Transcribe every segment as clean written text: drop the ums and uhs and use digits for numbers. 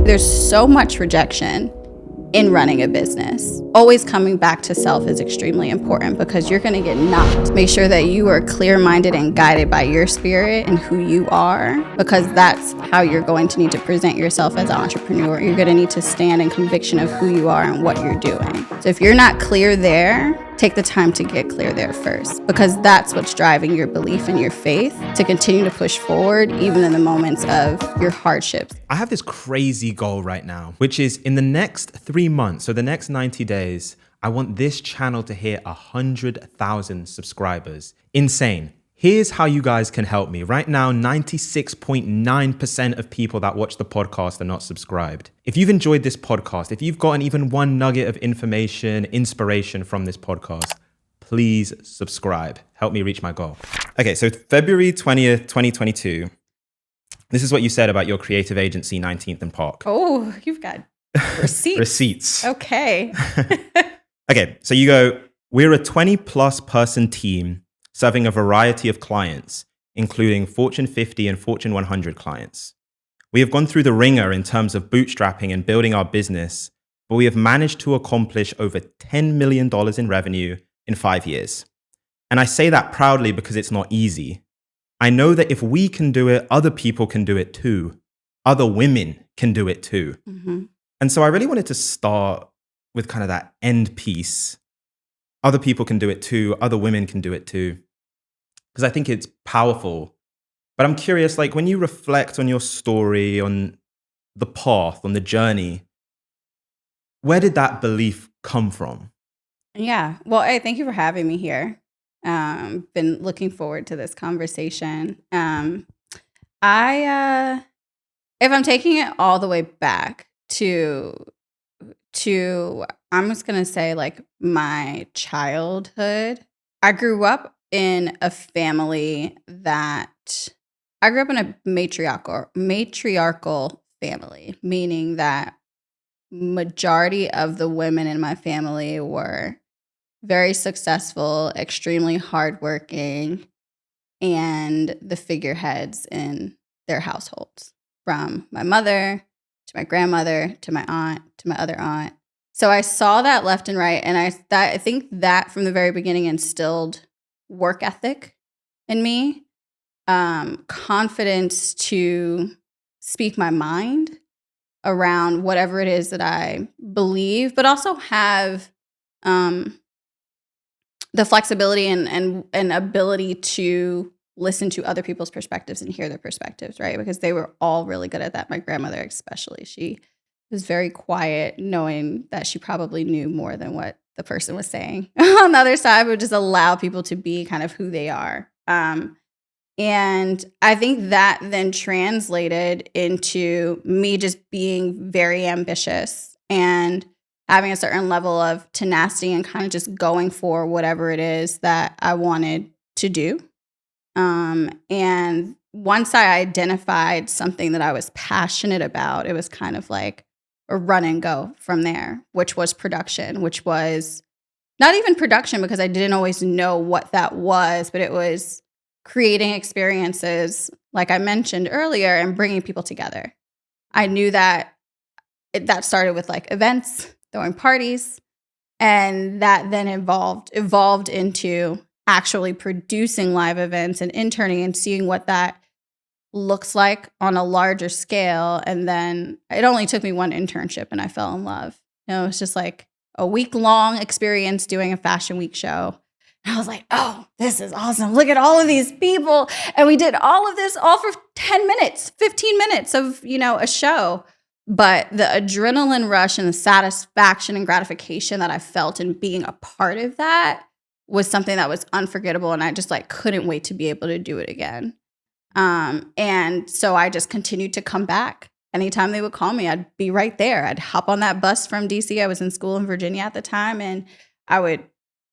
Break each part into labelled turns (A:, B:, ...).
A: There's so much rejection in running a business. Always coming back to self is extremely important because you're going to get knocked. Make sure that you are clear-minded and guided by your spirit and who you are, because that's how you're going to need to present yourself as an entrepreneur. You're going to need to stand in conviction of who you are and what you're doing. So if you're not clear there, take the time to get clear there first, because that's what's driving your belief and your faith to continue to push forward, even in the moments of your hardships.
B: I have this crazy goal right now, which is in the next 3 months, so the next 90 days, I want this channel to hit 100,000 subscribers. Insane. Here's how you guys can help me. Right now, 96.9% of people that watch the podcast are not subscribed. If you've enjoyed this podcast, if you've gotten even one nugget of information, inspiration from this podcast, please subscribe. Help me reach my goal. Okay, so February 20th, 2022. This is what you said about your creative agency, 19th and Park.
A: Oh, you've got receipts.
B: Receipts.
A: Okay.
B: Okay, so you go, we're a 20+ person team serving a variety of clients, including Fortune 50 and Fortune 100 clients. We have gone through the ringer in terms of bootstrapping and building our business, but we have managed to accomplish over $10 million in revenue in 5 years. And I say that proudly because it's not easy. I know that if we can do it, other people can do it too. Other women can do it too.
A: Mm-hmm.
B: And so I really wanted to start with kind of that end piece. Other people can do it too. Other women can do it too. Because I think it's powerful. But I'm curious, like when you reflect on your story, on the path, on the journey, where did that belief come from?
A: Yeah. Well, hey, thank you for having me here. Been looking forward to this conversation. If I'm taking it all the way back to I'm just gonna say like my childhood. I grew up in a family that I grew up in a matriarchal family, meaning that majority of the women in my family were very successful, extremely hardworking, and the figureheads in their households, from my mother to my grandmother to my aunt to my other aunt. So I saw that left and right, and I think that from the very beginning instilled work ethic in me, confidence to speak my mind around whatever it is that I believe, but also have the flexibility and ability to listen to other people's perspectives and hear their perspectives, right? Because they were all really good at that. My grandmother especially, she was very quiet, knowing that she probably knew more than what the person was saying on the other side, would just allow people to be kind of who they are. And I think that then translated into me just being very ambitious and having a certain level of tenacity and kind of just going for whatever it is that I wanted to do. And once I identified something that I was passionate about, it was kind of like a run and go from there, which was production, which was not even production because I didn't always know what that was, but it was creating experiences, like I mentioned earlier, and bringing people together. I knew that that started with like events, throwing parties, and that then evolved into actually producing live events and interning and seeing what that looks like on a larger scale. And then it only took me one internship and I fell in love. You know, it was just like a week-long experience doing a fashion week show. And I was like, oh, this is awesome. Look at all of these people. And we did all of this all for 10 minutes, 15 minutes of, a show. But the adrenaline rush and the satisfaction and gratification that I felt in being a part of that was something that was unforgettable. And I just like couldn't wait to be able to do it again. And so I just continued to come back. Anytime they would call me, I'd be right there. I'd hop on that bus from DC. I was in school in Virginia at the time. And I would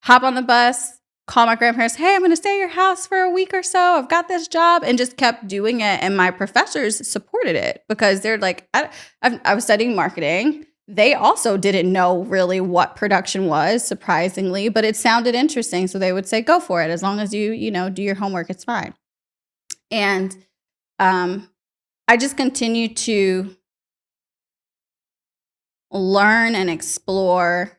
A: hop on the bus, call my grandparents, hey, I'm going to stay at your house for a week or so. I've got this job, and just kept doing it. And my professors supported it because they're like, I was studying marketing. They also didn't know really what production was, surprisingly, but it sounded interesting. So they would say, go for it. As long as you do your homework, it's fine. And I just continued to learn and explore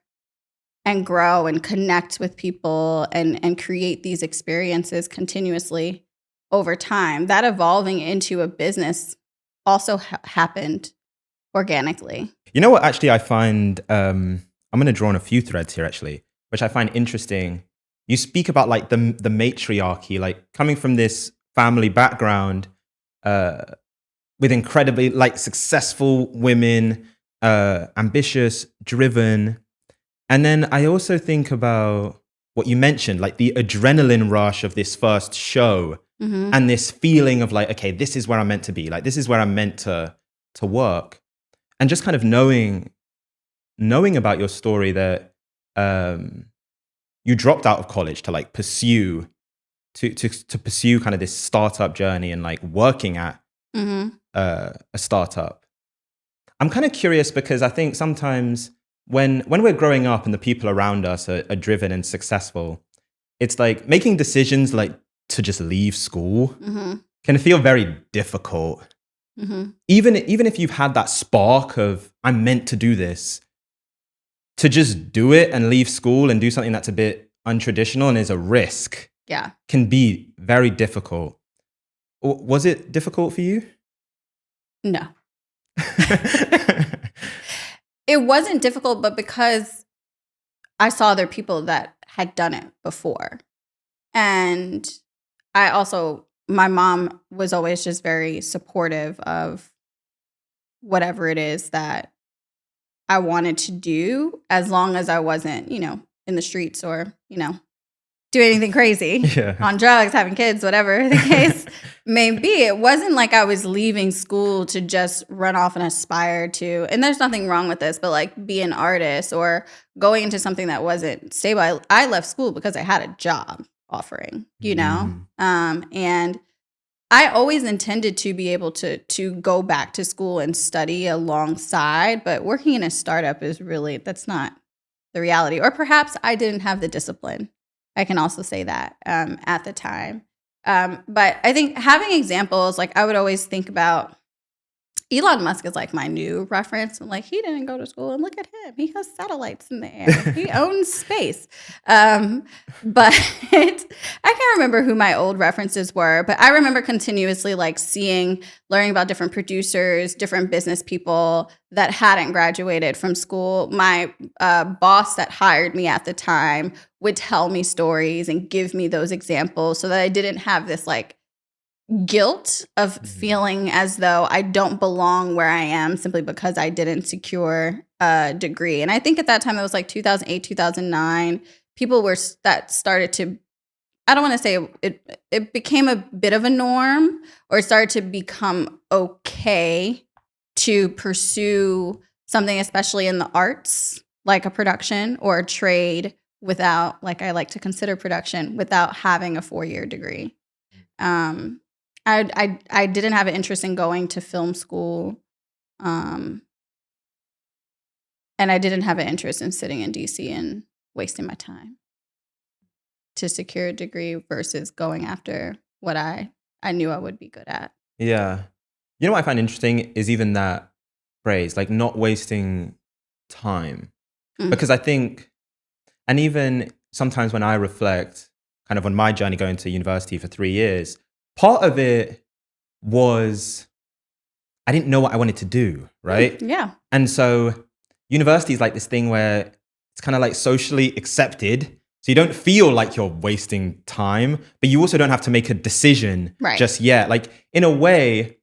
A: and grow and connect with people and create these experiences continuously over time. That evolving into a business also happened organically.
B: You know what? Actually, I find I'm going to draw on a few threads here, actually, which I find interesting. You speak about like the matriarchy, like coming from this family background with incredibly like successful women, ambitious, driven. And then I also think about what you mentioned, like the adrenaline rush of this first show and this feeling of like, okay, this is where I'm meant to be. Like, this is where I'm meant to work. And just kind of knowing about your story that you dropped out of college to like pursue kind of this startup journey and like working at a startup. I'm kind of curious because I think sometimes when we're growing up and the people around us are driven and successful, it's like making decisions like to just leave school can feel very difficult. Even if you've had that spark of I'm meant to do this, to just do it and leave school and do something that's a bit untraditional and is a risk, can be very difficult. Was it difficult for you?
A: No. It wasn't difficult, but because I saw other people that had done it before. And my mom was always just very supportive of whatever it is that I wanted to do, as long as I wasn't, in the streets or, doing anything crazy on drugs, having kids, whatever the case may be. It wasn't like I was leaving school to just run off and aspire to, and there's nothing wrong with this, but like be an artist or going into something that wasn't stable. I left school because I had a job offering, and I always intended to be able to go back to school and study alongside, but working in a startup that's not the reality. Or perhaps I didn't have the discipline. I can also say that at the time. But I think having examples, like I would always think about Elon Musk is like my new reference. I'm like, he didn't go to school, and look at him. He has satellites in the air. He owns space. But I can't remember who my old references were, but I remember continuously like learning about different producers, different business people that hadn't graduated from school. My boss that hired me at the time would tell me stories and give me those examples so that I didn't have this like guilt of feeling as though I don't belong where I am simply because I didn't secure a degree. And I think at that time it was like 2008, 2009. People that started to, I don't want to say it became a bit of a norm, or it started to become okay to pursue something, especially in the arts, like a production or a trade without, like I like to consider production, without having a 4-year degree. I didn't have an interest in going to film school, and I didn't have an interest in sitting in DC and wasting my time to secure a degree versus going after what I knew I would be good at.
B: Yeah. You know what I find interesting is even that phrase, like not wasting time. Because I think, and even sometimes when I reflect kind of on my journey going to university for 3 years, part of it was I didn't know what I wanted to do, right?
A: Yeah.
B: And so university is like this thing where it's kind of like socially accepted. So you don't feel like you're wasting time, but you also don't have to make a decision just yet. Like in a way,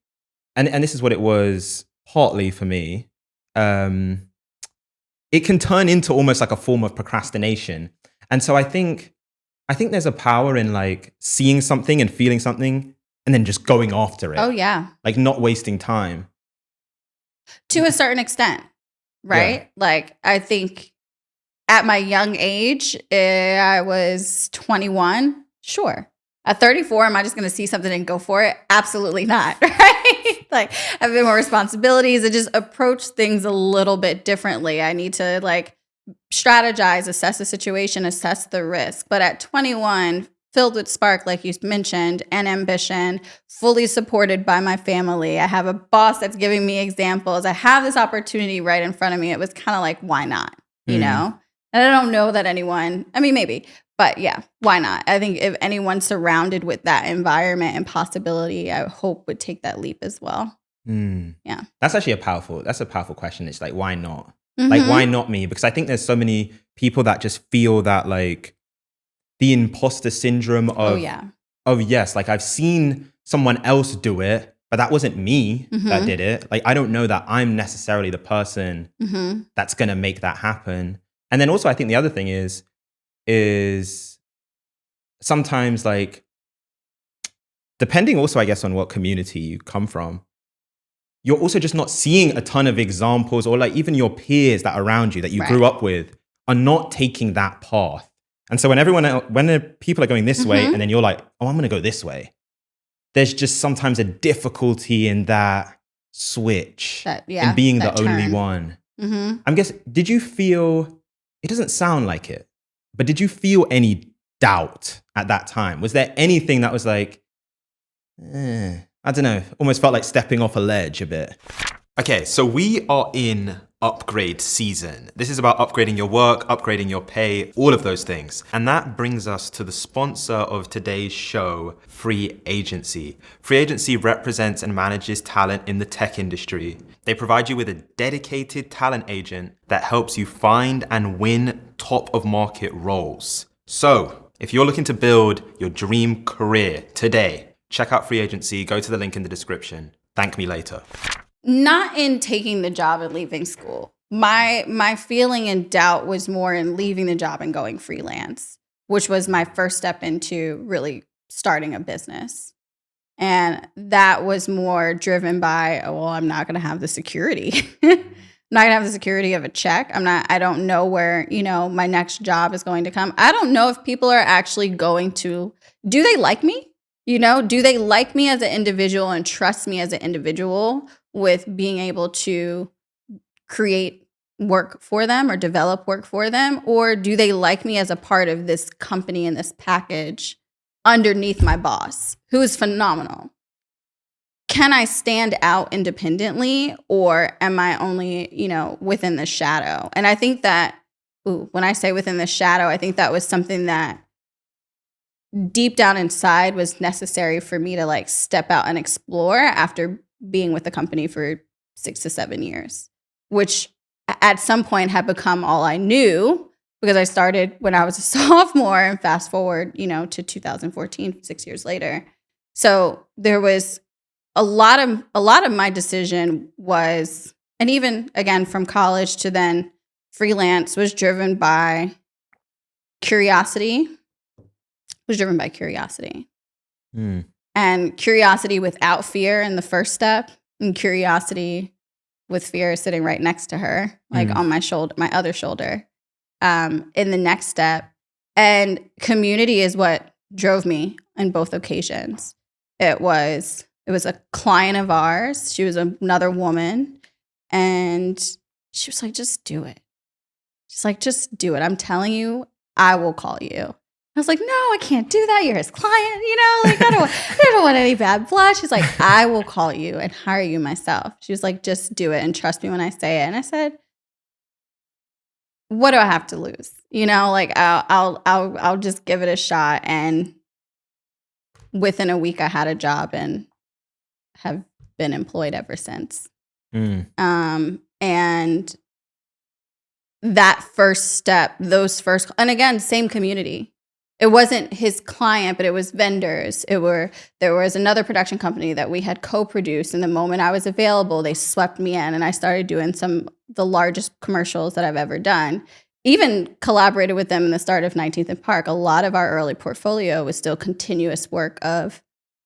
B: and this is what it was partly for me, it can turn into almost like a form of procrastination. And so I think there's a power in like seeing something and feeling something and then just going after it.
A: Oh, yeah.
B: Like not wasting time.
A: To a certain extent, right? Yeah. Like I think at my young age, I was 21. Sure. At 34, am I just going to see something and go for it? Absolutely not, right? Like I have a bit more responsibilities and just approach things a little bit differently. I need to like strategize, assess the situation, assess the risk. But at 21, filled with spark, like you mentioned, and ambition, fully supported by my family. I have a boss that's giving me examples. I have this opportunity right in front of me. It was kind of like, why not? You know? And I don't know that anyone, I mean, maybe, but yeah, why not? I think if anyone surrounded with that environment and possibility, I hope would take that leap as well. Yeah.
B: That's actually a powerful question. It's like, why not? Like, why not me? Because I think there's so many people that just feel that like the imposter syndrome of, yes, like I've seen someone else do it, but that wasn't me that did it. Like, I don't know that I'm necessarily the person that's going to make that happen. And then also I think the other thing is sometimes like, depending also, I guess, on what community you come from, you're also just not seeing a ton of examples, or like even your peers that are around you that you grew up with are not taking that path. And so when when people are going this way and then you're like, oh, I'm going to go this way, there's just sometimes a difficulty in that switch and being the only one. I'm guessing, did you feel, it doesn't sound like it, but did you feel any doubt at that time? Was there anything that was like, I don't know, almost felt like stepping off a ledge a bit? Okay, so we are in upgrade season. This is about upgrading your work, upgrading your pay, all of those things. And that brings us to the sponsor of today's show, Free Agency. Free Agency represents and manages talent in the tech industry. They provide you with a dedicated talent agent that helps you find and win top of market roles. So if you're looking to build your dream career today, check out Free Agency. Go to the link in the description. Thank me later.
A: Not in taking the job and leaving school. My feeling and doubt was more in leaving the job and going freelance, which was my first step into really starting a business. And that was more driven by, oh, well, I'm not going to have the security. I'm not going to have the security of a check. I don't know where, my next job is going to come. I don't know if people are actually going to, do they like me? Do they like me as an individual and trust me as an individual with being able to create work for them or develop work for them? Or do they like me as a part of this company and this package underneath my boss, who is phenomenal? Can I stand out independently, or am I only, within the shadow? And I think that, when I say within the shadow, I think that was something that deep down inside was necessary for me to like step out and explore after being with the company for 6 to 7 years, which at some point had become all I knew, because I started when I was a sophomore, and fast forward, to 2014, 6 years later. So there was a lot of my decision was, and even again from college to then freelance, was driven by curiosity. And curiosity without fear in the first step, and curiosity with fear sitting right next to her, like on my shoulder, my other shoulder, in the next step. And community is what drove me in both occasions. It was a client of ours. She was another woman, and she was like, just do it. She's like, just do it. I'm telling you, I will call you. I was like, no, I can't do that. You're his client, like I don't want any bad blood. She's like, I will call you and hire you myself. She was like, just do it and trust me when I say it. And I said, what do I have to lose? Like I'll just give it a shot. And within a week I had a job and have been employed ever since. And that first step, and again, same community. It wasn't his client, but it was vendors. There was another production company that we had co-produced, and the moment I was available, they swept me in, and I started doing the largest commercials that I've ever done. Even collaborated with them in the start of 19th and Park. A lot of our early portfolio was still continuous work of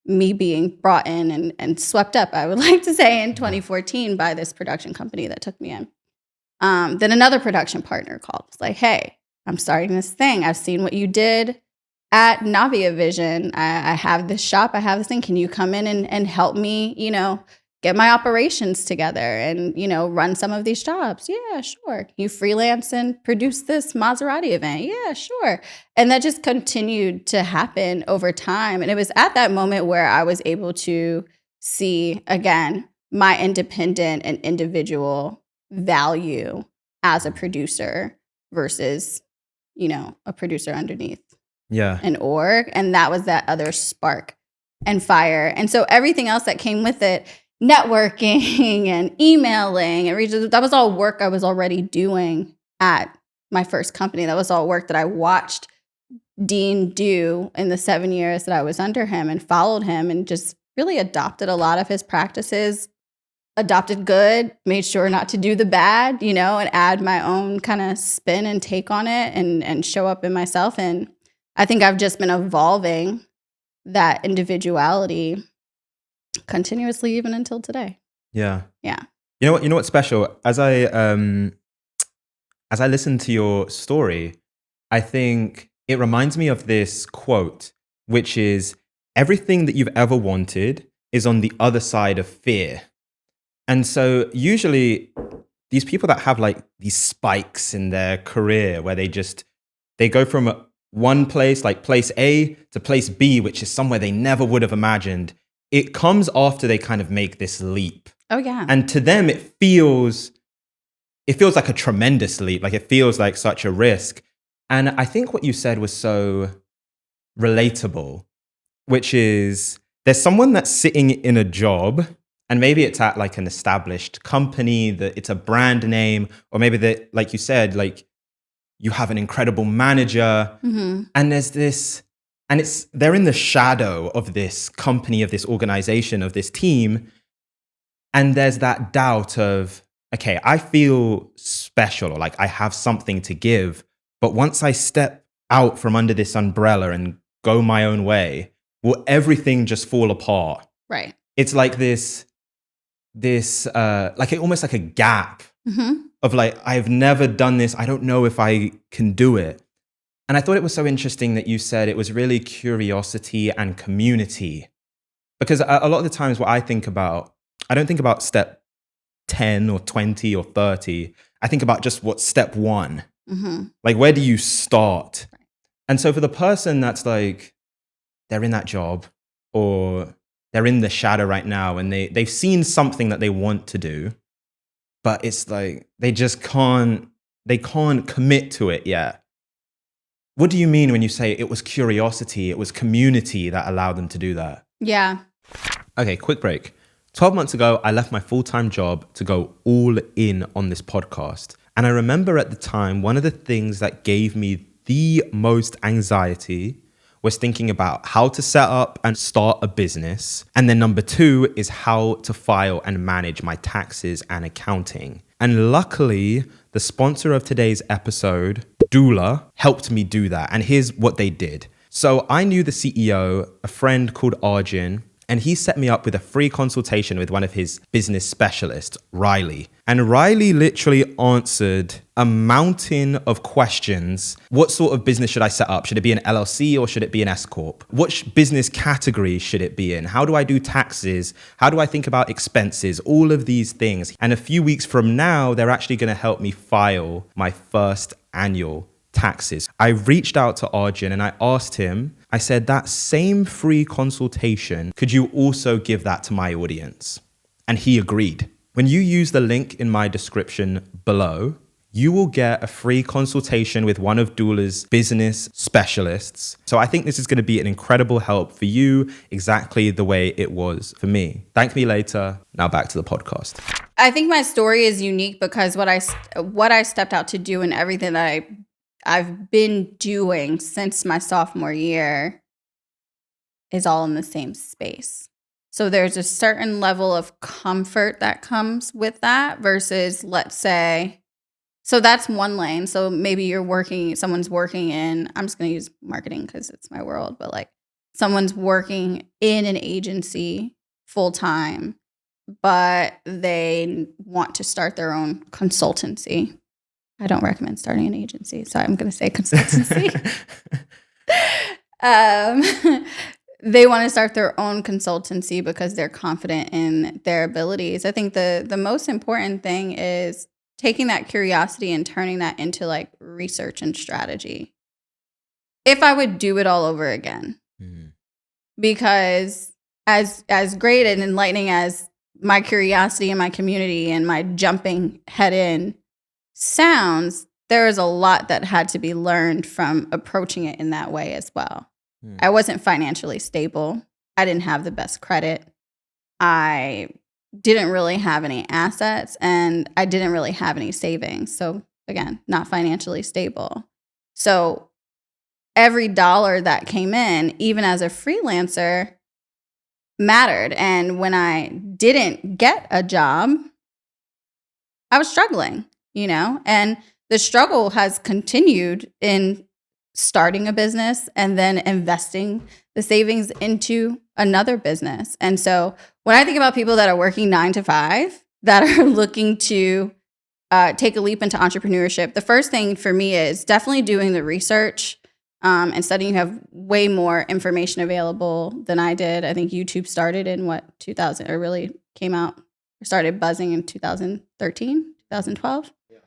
A: me being brought in and swept up, I would like to say, in 2014 by this production company that took me in. Then another production partner called. It's like, hey, I'm starting this thing. I've seen what you did at Navia Vision. I have this shop. I have this thing. Can you come in and help me, get my operations together and, run some of these jobs. Yeah, sure. Can you freelance and produce this Maserati event? Yeah, sure. And that just continued to happen over time. And it was at that moment where I was able to see, again, my independent and individual value as a producer versus, a producer underneath
B: Yeah.
A: an org. And that was that other spark and fire. And so everything else that came with it, networking and emailing and that was all work I was already doing at my first company. That was all work that I watched Dean do in the 7 years that I was under him and followed him and just really adopted a lot of his practices, adopted good, made sure not to do the bad, and add my own kind of spin and take on it and show up in myself. And I think I've just been evolving that individuality continuously even until today.
B: Yeah.
A: Yeah.
B: You know what's special? As I listen to your story, I think it reminds me of this quote, which is, everything that you've ever wanted is on the other side of fear. And so usually these people that have like these spikes in their career where they go from one place, like place A, to place B, which is somewhere they never would have imagined. It comes after they kind of make this leap.
A: Oh, yeah.
B: And to them, it feels like a tremendous leap. Like it feels like such a risk. And I think what you said was so relatable, which is there's someone that's sitting in a job, and maybe it's at like an established company, that it's a brand name, or maybe that, like you said, like you have an incredible manager, and there's this, and they're in the shadow of this company, of this organization, of this team. And there's that doubt of, okay, I feel special, or like I have something to give. But once I step out from under this umbrella and go my own way, will everything just fall apart?
A: Right.
B: It's like this like almost like a gap of like, I've never done this. I don't know if I can do it. And I thought it was so interesting that you said it was really curiosity and community. Because a lot of the times what I don't think about step 10 or 20 or 30. I think about just what's step one. Like, where do you start? And so for the person that's like, they're in that job or they're in the shadow right now and they've seen something that they want to do, but it's like they can't commit to it yet. What do you mean when you say it was curiosity, it was community that allowed them to do that?
A: Yeah.
B: Okay, quick break. 12 months ago, I left my full-time job to go all in on this podcast. And I remember at the time, one of the things that gave me the most anxiety was thinking about how to set up and start a business. And then number 2 is how to file and manage my taxes and accounting. And luckily, the sponsor of today's episode, Doula, helped me do that. And here's what they did. So I knew the CEO, a friend called Arjun, and he set me up with a free consultation with one of his business specialists, Riley. And Riley literally answered a mountain of questions. What sort of business should I set up? Should it be an LLC or should it be an S Corp? What business category should it be in? How do I do taxes? How do I think about expenses? All of these things. And a few weeks from now, they're actually going to help me file my first annual taxes. I reached out to Arjun and I asked him, I said, that same free consultation, could you also give that to my audience? And he agreed. When you use the link in my description below, you will get a free consultation with one of Doula's business specialists. So I think this is going to be an incredible help for you, exactly the way it was for me. Thank me later. Now back to the podcast.
A: I think my story is unique because what I stepped out to do and everything that I've been doing since my sophomore year is all in the same space. So there's a certain level of comfort that comes with that versus, let's say, so that's one lane. So maybe someone's working in, I'm just going to use marketing because it's my world, but like someone's working in an agency full time, but they want to start their own consultancy. I don't recommend starting an agency, so I'm going to say consultancy. they want to start their own consultancy because they're confident in their abilities. I think the most important thing is taking that curiosity and turning that into like research and strategy. If I would do it all over again, because as great and enlightening as my curiosity and my community and my jumping head in sounds, there is a lot that had to be learned from approaching it in that way as well. I wasn't financially stable. I didn't have the best credit. I didn't really have any assets, and I didn't really have any savings. So again, not financially stable. So every dollar that came in, even as a freelancer, mattered. And when I didn't get a job, I was struggling, and the struggle has continued in starting a business and then investing the savings into another business. And so when I think about people that are working 9 to 5 that are looking to take a leap into entrepreneurship, the first thing for me is definitely doing the research and studying. You have way more information available than I did. I think YouTube started in 2000, or really came out, or started buzzing in 2013, 2012. Yeah.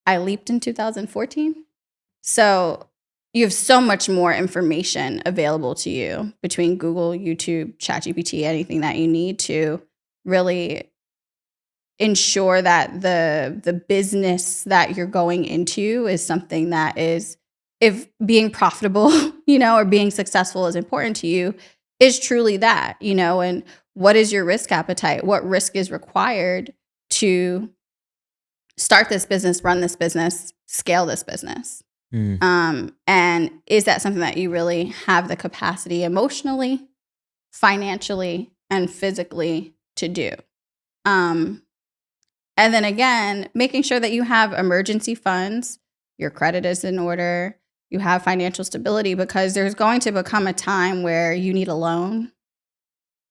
A: I leaped in 2014. So you have so much more information available to you between Google, YouTube, ChatGPT, anything that you need to really ensure that the business that you're going into is something that is, if being profitable, or being successful is important to you, is truly that, and what is your risk appetite? What risk is required to start this business, run this business, scale this business? And is that something that you really have the capacity emotionally, financially, and physically to do? And then again, making sure that you have emergency funds, your credit is in order, you have financial stability, because there's going to become a time where you need a loan,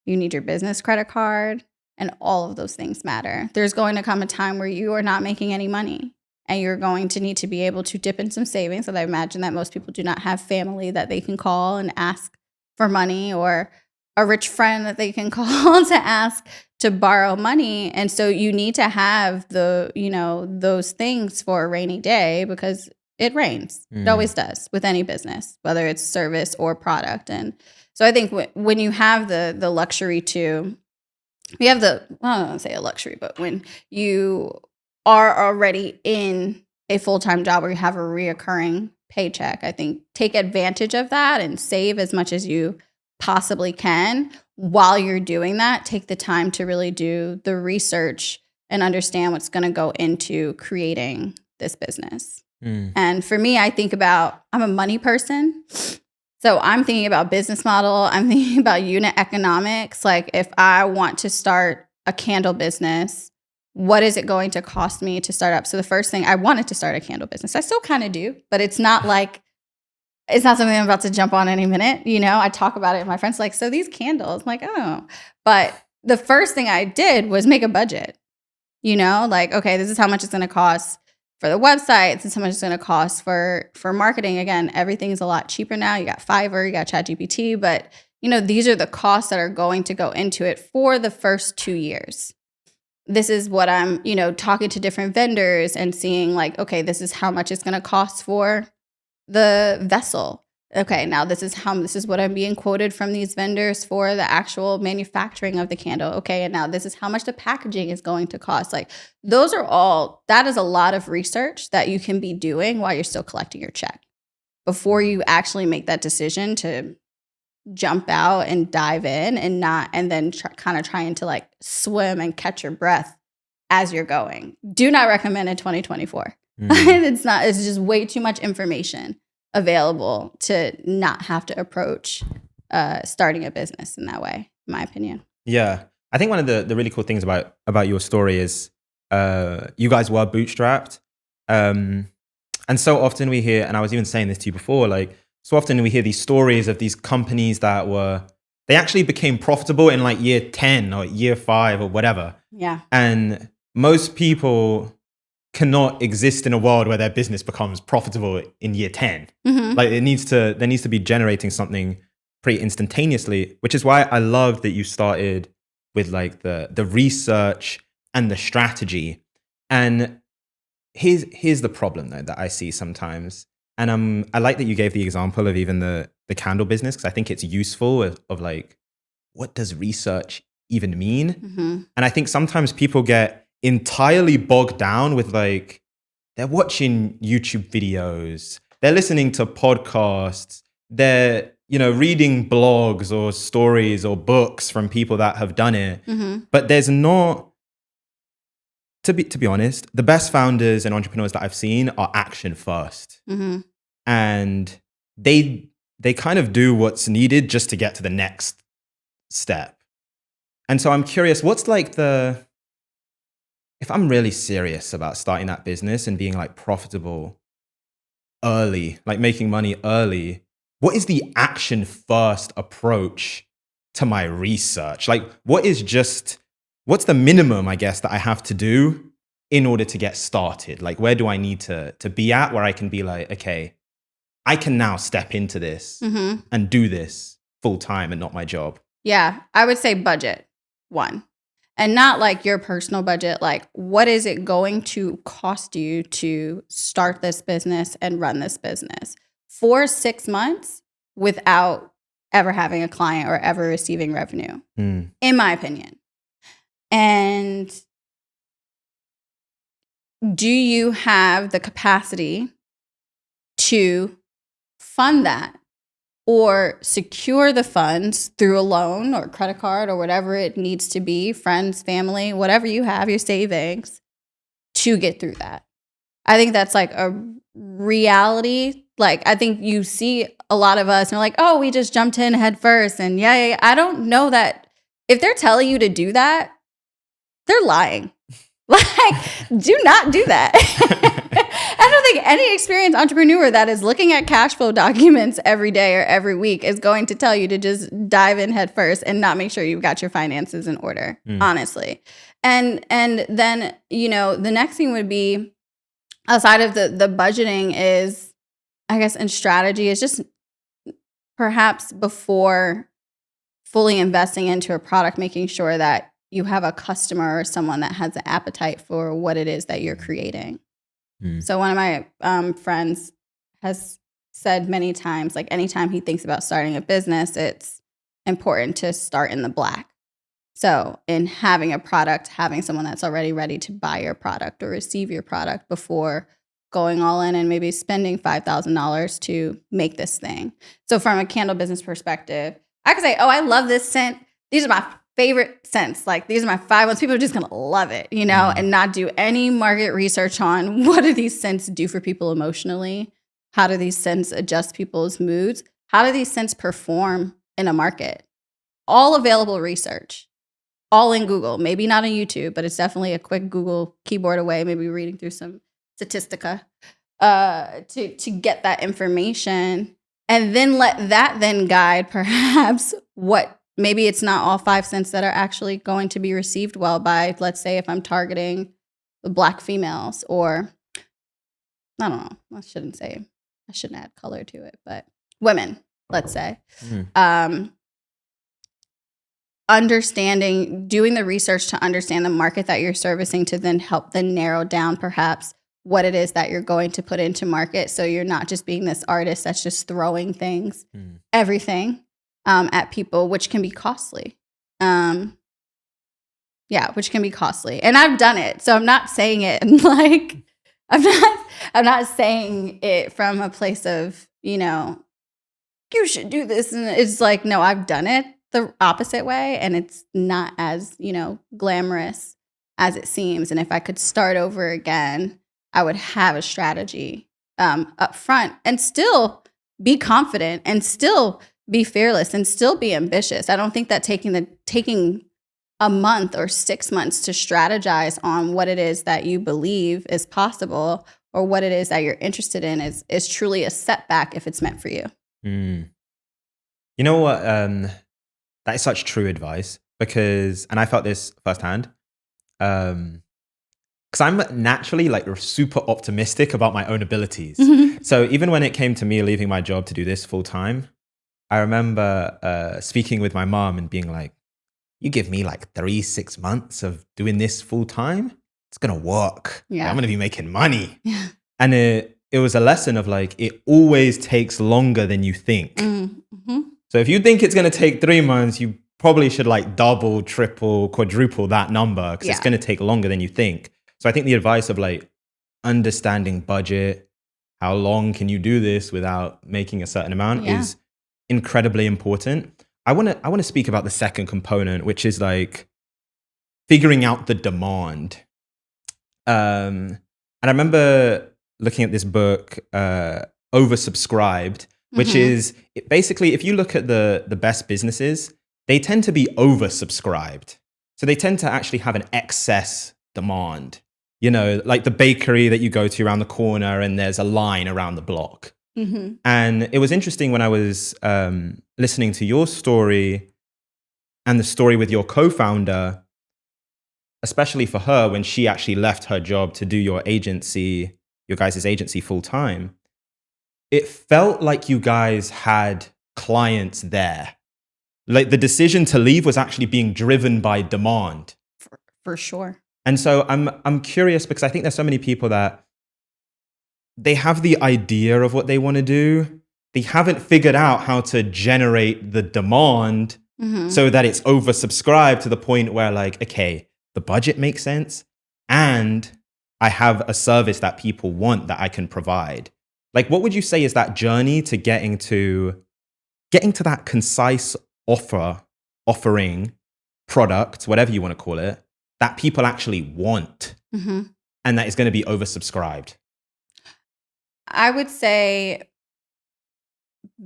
A: you need your business credit card, and all of those things matter. There's going to come a time where you are not making any money. And you're going to need to be able to dip in some savings. And I imagine that most people do not have family that they can call and ask for money, or a rich friend that they can call to ask to borrow money. And so you need to have those things for a rainy day, because it rains. It always does with any business, whether it's service or product. And so I think when you have the luxury to, I don't want to say a luxury, but when you are already in a full-time job where you have a reoccurring paycheck, I think take advantage of that and save as much as you possibly can. While you're doing that, take the time to really do the research and understand what's going to go into creating this business. And for me, I'm a money person. So I'm thinking about business model. I'm thinking about unit economics. Like, if I want to start a candle business, what is it going to cost me to start up? So the first thing, I wanted to start a candle business. I still kind of do, but it's not something I'm about to jump on any minute. I talk about it with my friends, like, so these candles, I'm like, oh. But the first thing I did was make a budget, like, okay, this is how much it's going to cost for the website. This is how much it's going to cost for marketing. Again, everything's a lot cheaper now. You got Fiverr, you got ChatGPT, but these are the costs that are going to go into it for the first 2 years. This is what I'm, talking to different vendors and seeing, like, okay, this is how much it's going to cost for the vessel. Okay, now this is what I'm being quoted from these vendors for the actual manufacturing of the candle. Okay, and now this is how much the packaging is going to cost. Like, that is a lot of research that you can be doing while you're still collecting your check before you actually make that decision to jump out and dive in and then kind of trying to like swim and catch your breath as you're going. Do not recommend in 2024. It's just way too much information available to not have to approach starting a business in that way, in my opinion.
B: Yeah. I think one of the really cool things about your story is you guys were bootstrapped. And so often we hear, and I was even saying this to you before, like, so often we hear these stories of these companies that they actually became profitable in like year 10 or year 5 or whatever.
A: Yeah.
B: And most people cannot exist in a world where their business becomes profitable in year 10. Like, there needs to be generating something pretty instantaneously, which is why I love that you started with like the research and the strategy. And here's the problem though that I see sometimes. And I like that you gave the example of even the candle business, because I think it's useful of like, what does research even mean?
A: Mm-hmm.
B: And I think sometimes people get entirely bogged down with like, they're watching YouTube videos, they're listening to podcasts, they're, reading blogs or stories or books from people that have done it.
A: Mm-hmm.
B: But there's not, to be honest, the best founders and entrepreneurs that I've seen are action first.
A: Mm-hmm.
B: And they kind of do what's needed just to get to the next step. And so I'm curious, what's like if I'm really serious about starting that business and being like profitable early, like making money early, what is the action first approach to my research? Like what's the minimum, I guess, that I have to do in order to get started? Like, where do I need to be at where I can be like, okay, I can now step into this
A: Mm-hmm.
B: and do this full time and not my job?
A: Yeah, I would say budget, one. And not like your personal budget, like what is it going to cost you to start this business and run this business for 6 months without ever having a client or ever receiving revenue, in my opinion. And do you have the capacity to fund that or secure the funds through a loan or credit card or whatever it needs to be, friends, family, whatever you have, your savings, to get through that? I think that's like a reality. Like, I think you see a lot of us and we're like, oh, we just jumped in head first. And yeah. I don't know that if they're telling you to do that, they're lying. Like, do not do that. I don't think any experienced entrepreneur that is looking at cash flow documents every day or every week is going to tell you to just dive in head first and not make sure you've got your finances in order, honestly. And then, the next thing would be, outside of the budgeting, is, I guess, and strategy is just perhaps before fully investing into a product, making sure that you have a customer or someone that has an appetite for what it is that you're creating. So one of my friends has said many times, like anytime he thinks about starting a business, it's important to start in the black. So in having a product, having someone that's already ready to buy your product or receive your product before going all in and maybe spending $5,000 to make this thing. So from a candle business perspective, I could say, oh, I love this scent. These are my favorite scents. Like, these are my 5 ones. People are just going to love it, and not do any market research on what do these scents do for people emotionally? How do these scents adjust people's moods? How do these scents perform in a market? All available research, all in Google. Maybe not on YouTube, but it's definitely a quick Google keyboard away, maybe reading through some Statistica to get that information. And then let that then guide perhaps what, maybe it's not all 5 cents that are actually going to be received well by, let's say, if I'm targeting the Black females, or I don't know, I shouldn't add color to it, but women, let's say. Understanding, doing the research to understand the market that you're servicing to then help then narrow down perhaps what it is that you're going to put into market. So you're not just being this artist that's just throwing things, everything at people, which can be costly. Which can be costly. And I've done it. So I'm not saying it like, I'm not saying it from a place of, you should do this. And it's like, no, I've done it the opposite way. And it's not as, glamorous as it seems. And if I could start over again, I would have a strategy up front and still be confident and still be fearless and still be ambitious. I don't think that taking a month or 6 months to strategize on what it is that you believe is possible or what it is that you're interested in is truly a setback if it's meant for you.
B: You know what? That is such true advice because, and I felt this firsthand, because I'm naturally like super optimistic about my own abilities. So even when it came to me leaving my job to do this full time, I remember speaking with my mom and being like, you give me like 6 months of doing this full time, it's going to work.
A: Yeah.
B: I'm going to be making money.
A: Yeah.
B: And it was a lesson of like, it always takes longer than you think.
A: Mm-hmm.
B: So if you think it's going to take 3 months, you probably should like double, triple, quadruple that number because it's going to take longer than you think. So I think the advice of like understanding budget, how long can you do this without making a certain amount is incredibly important. I want to speak about the second component, which is like figuring out the demand. And I remember looking at this book, Oversubscribed, which is basically, if you look at the best businesses, they tend to be oversubscribed. So they tend to actually have an excess demand. You know, like the bakery that you go to around the corner and there's a line around the block.
A: Mm-hmm.
B: And it was interesting when I was listening to your story and the story with your co-founder, especially for her when she actually left her job to do your agency, your guys' agency full time. It felt like you guys had clients there. Like the decision to leave was actually being driven by demand.
A: For sure.
B: And so I'm curious because I think there's so many people that they have the idea of what they want to do. They haven't figured out how to generate the demand so that it's oversubscribed to the point where like, okay, the budget makes sense and I have a service that people want that I can provide. Like, what would you say is that journey to getting to that concise offering, product, whatever you want to call it, that people actually want and that is going to be oversubscribed?
A: I would say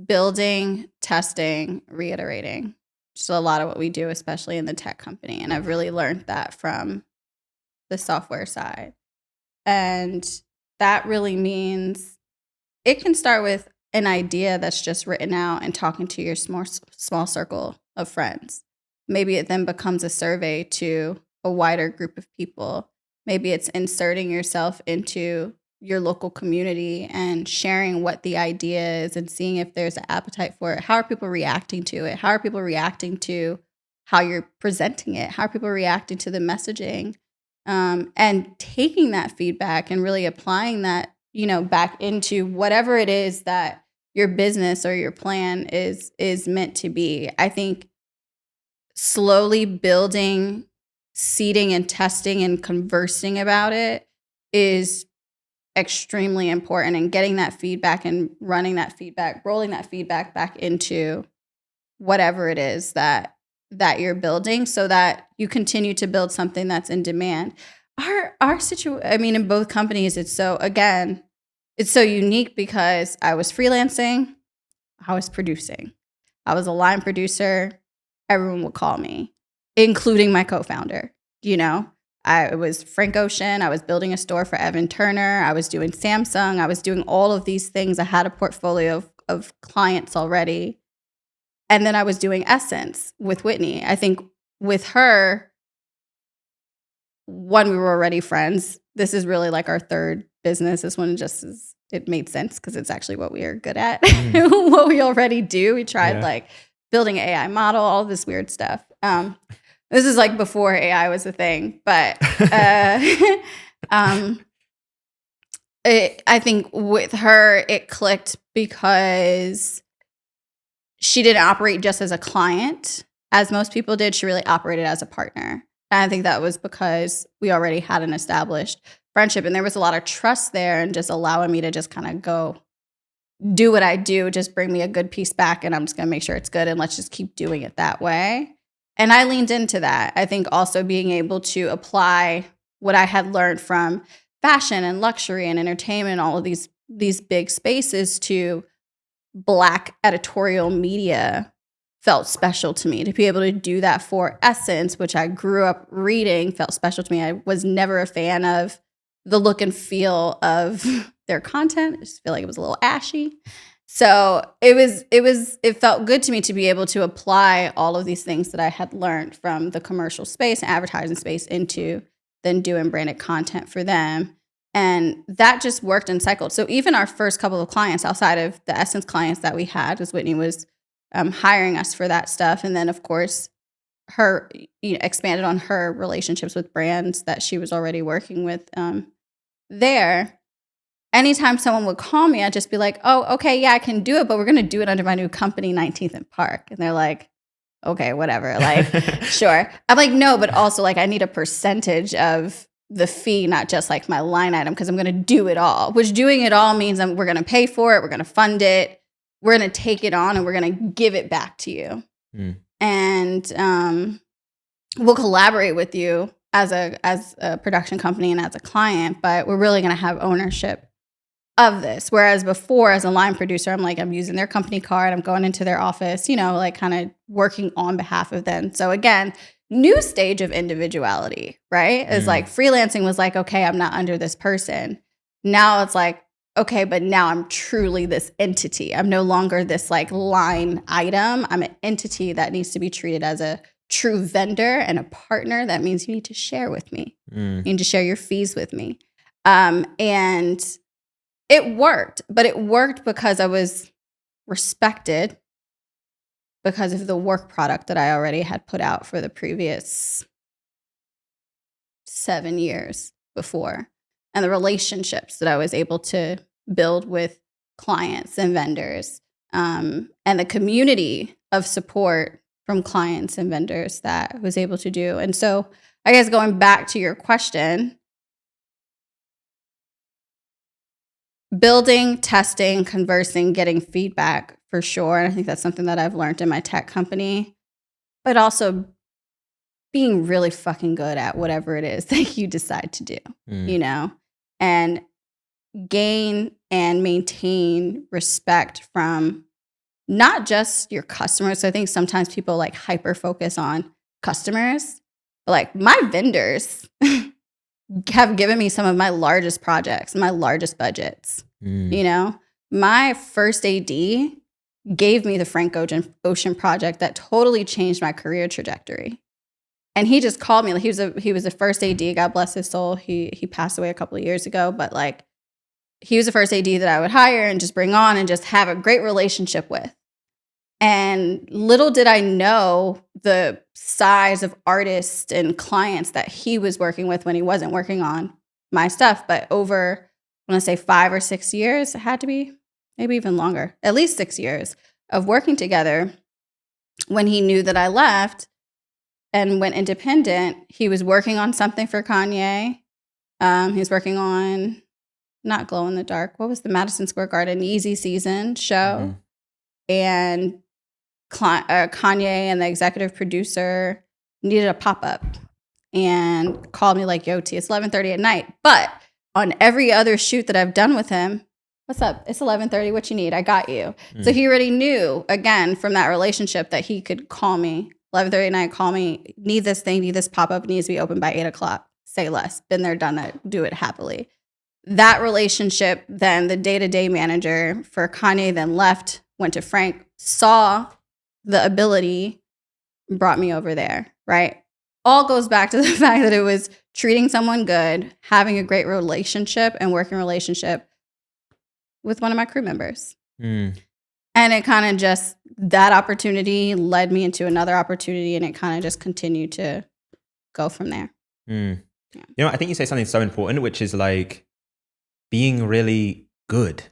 A: building, testing, reiterating. Just a lot of what we do, especially in the tech company. And I've really learned that from the software side. And that really means it can start with an idea that's just written out and talking to your small circle of friends. Maybe it then becomes a survey to a wider group of people. Maybe it's inserting yourself into your local community and sharing what the idea is and seeing if there's an appetite for it. How are people reacting to it? How are people reacting to how you're presenting it? How are people reacting to the messaging? And taking that feedback and really applying that, back into whatever it is that your business or your plan is meant to be. I think slowly building, seeding and testing and conversing about it is extremely important, and getting that feedback and running that feedback, rolling that feedback back into whatever it is that you're building so that you continue to build something that's in demand. Our situation, I mean, in both companies, it's so unique because I was freelancing, I was producing. I was a line producer. Everyone would call me, including my co-founder, I was Frank Ocean. I was building a store for Evan Turner. I was doing Samsung. I was doing all of these things. I had a portfolio of clients already. And then I was doing Essence with Whitney. I think with her, one, we were already friends. This is really like our third business. This one it made sense because it's actually what we are good at, what we already do. We tried like building an AI model, all this weird stuff. This is like before AI was a thing, but I think with her, it clicked because she didn't operate just as a client, as most people did. She really operated as a partner. And I think that was because we already had an established friendship, and there was a lot of trust there, and just allowing me to just kind of go do what I do, just bring me a good piece back, and I'm just going to make sure it's good, and let's just keep doing it that way. And I leaned into that. I think also being able to apply what I had learned from fashion and luxury and entertainment, all of these big spaces, to Black editorial media felt special to me. To be able to do that for Essence, which I grew up reading, felt special to me. I was never a fan of the look and feel of their content. I just feel like it was a little ashy. So it felt good to me to be able to apply all of these things that I had learned from the commercial space and advertising space into then doing branded content for them. And that just worked and cycled. So even our first couple of clients outside of the Essence clients that we had, because Whitney was hiring us for that stuff. And then, of course, her expanded on her relationships with brands that she was already working with there. Anytime someone would call me, I'd just be like, oh, okay, yeah, I can do it, but we're going to do it under my new company, 19th and Park. And they're like, okay, whatever. Like, sure. I'm like, no, but also like I need a percentage of the fee, not just like my line item, because I'm going to do it all, which doing it all means we're going to pay for it. We're going to fund it. We're going to take it on and we're going to give it back to you. And we'll collaborate with you as a production company and as a client, but we're really going to have ownership of this. Whereas before, as a line producer, I'm using their company card, I'm going into their office, like kind of working on behalf of them. So again, new stage of individuality, right? Is like freelancing was like, okay, I'm not under this person. Now it's like, okay, but now I'm truly this entity. I'm no longer this like line item. I'm an entity that needs to be treated as a true vendor and a partner. That means you need to share with me. You need to share your fees with me. And it worked, but it worked because I was respected because of the work product that I already had put out for the previous 7 years before, and the relationships that I was able to build with clients and vendors, and the community of support from clients and vendors that I was able to do. And so I guess going back to your question, building, testing, conversing, getting feedback for sure. And I think that's something that I've learned in my tech company, but also being really fucking good at whatever it is that you decide to do, and gain and maintain respect from not just your customers. So I think sometimes people like hyper focus on customers, but like my vendors have given me some of my largest projects, my largest budgets. My first AD gave me the Frank Ocean project that totally changed my career trajectory. And he just called me. Like he was the first AD. God bless his soul. He passed away a couple of years ago, but like he was the first AD that I would hire and just bring on and just have a great relationship with. And little did I know the size of artists and clients that he was working with when he wasn't working on my stuff. But over, I want to say 5 or 6 years, it had to be, maybe even longer, at least 6 years of working together. When he knew that I left and went independent, he was working on something for Kanye. He was working on, not Glow in the Dark, what was the Madison Square Garden Yeezy season show? And Kanye and the executive producer needed a pop-up and called me like, yo, T, it's 11:30 at night. But on every other shoot that I've done with him, what's up? It's 11:30. What you need? I got you. So he already knew, again, from that relationship that he could call me 11:30 at night, call me, need this thing, need this pop-up, needs to be open by 8 o'clock. Say less. Been there, done that. Do it happily. That relationship, then the day-to-day manager for Kanye then left, went to Frank, saw the ability, brought me over there, right? All goes back to the fact that it was treating someone good, having a great relationship and working relationship with one of my crew members. And it kind of just, that opportunity led me into another opportunity, and it kind of just continued to go from there.
B: I think you say something so important, which is like being really good.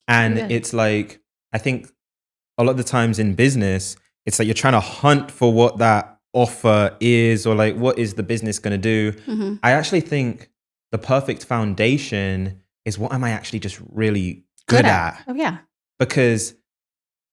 B: And it's like, I think a lot of the times in business, it's like you're trying to hunt for what that offer is, or like, what is the business going to do? I actually think the perfect foundation is, what am I actually just really good at?
A: Oh, yeah.
B: Because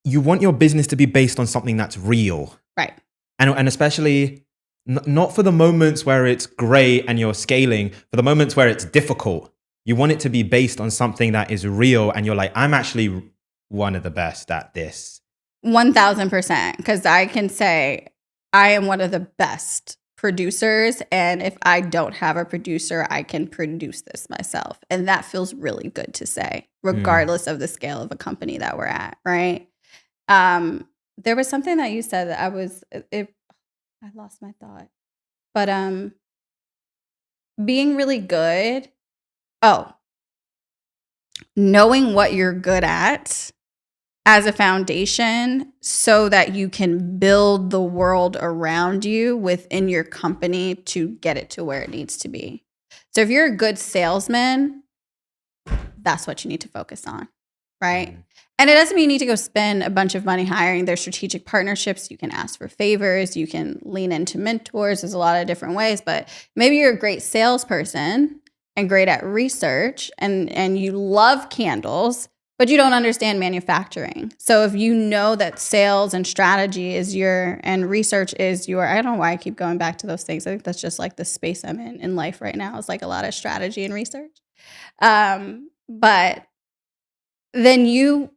B: you want your business to be based on something that's real.
A: Right.
B: And especially not for the moments where it's great and you're scaling, for the moments where it's difficult. You want it to be based on something that is real, and you're like, I'm actually one of the best at this.
A: 1000%. Because I can say I am one of the best producers. And if I don't have a producer, I can produce this myself. And that feels really good to say, regardless of the scale of a company that we're at. Right. There was something that you said that I lost my thought, but being really good. Oh, knowing what you're good at as a foundation so that you can build the world around you within your company to get it to where it needs to be. So if you're a good salesman, that's what you need to focus on, right? And it doesn't mean you need to go spend a bunch of money hiring their strategic partnerships. You can ask for favors. You can lean into mentors. There's a lot of different ways, but maybe you're a great salesperson and great at research and you love candles, but you don't understand manufacturing. So if you know that sales and strategy is and research is I don't know why I keep going back to those things. I think that's just like the space I'm in life right now. It's like a lot of strategy and research. But then you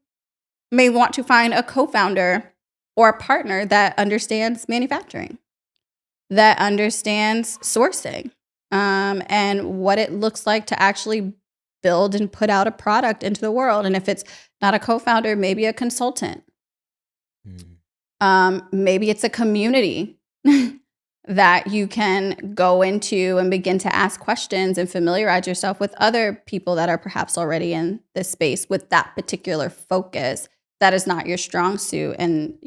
A: may want to find a co-founder or a partner that understands manufacturing, that understands sourcing, and what it looks like to actually build and put out a product into the world. And if it's not a co-founder, maybe a consultant. Maybe it's a community that you can go into and begin to ask questions and familiarize yourself with other people that are perhaps already in this space with that particular focus that is not your strong suit, and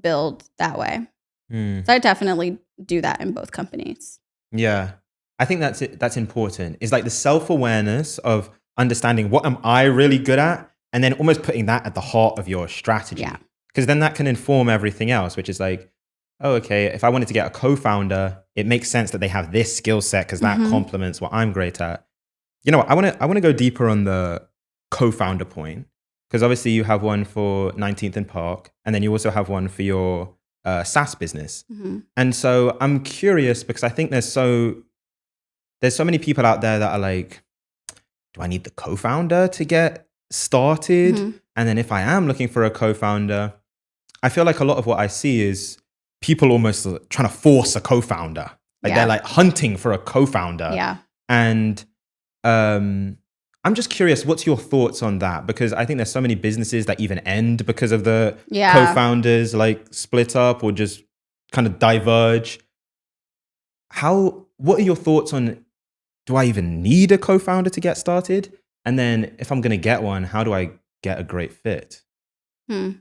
A: build that way. So I definitely do that in both companies.
B: Yeah. I think that's it. That's important. It's like the self-awareness of understanding what am I really good at, and then almost putting that at the heart of your strategy.
A: Yeah.
B: Because then that can inform everything else, which is like, oh, okay, if I wanted to get a co-founder, it makes sense that they have this skill set because that complements what I'm great at. You know what? I want to go deeper on the co-founder point, because obviously you have one for 19th and Park, and then you also have one for your SaaS business. And so I'm curious because I think there's so many people out there that are like, do I need the co-founder to get started? And then if I am looking for a co-founder, I feel like a lot of what I see is people almost trying to force a co-founder. Like they're like hunting for a co-founder.
A: Yeah.
B: And I'm just curious, what's your thoughts on that? Because I think there's so many businesses that even end because of the co-founders like split up or just kind of diverge. What are your thoughts on, do I even need a co-founder to get started? And then if I'm going to get one, how do I get a great fit?
A: I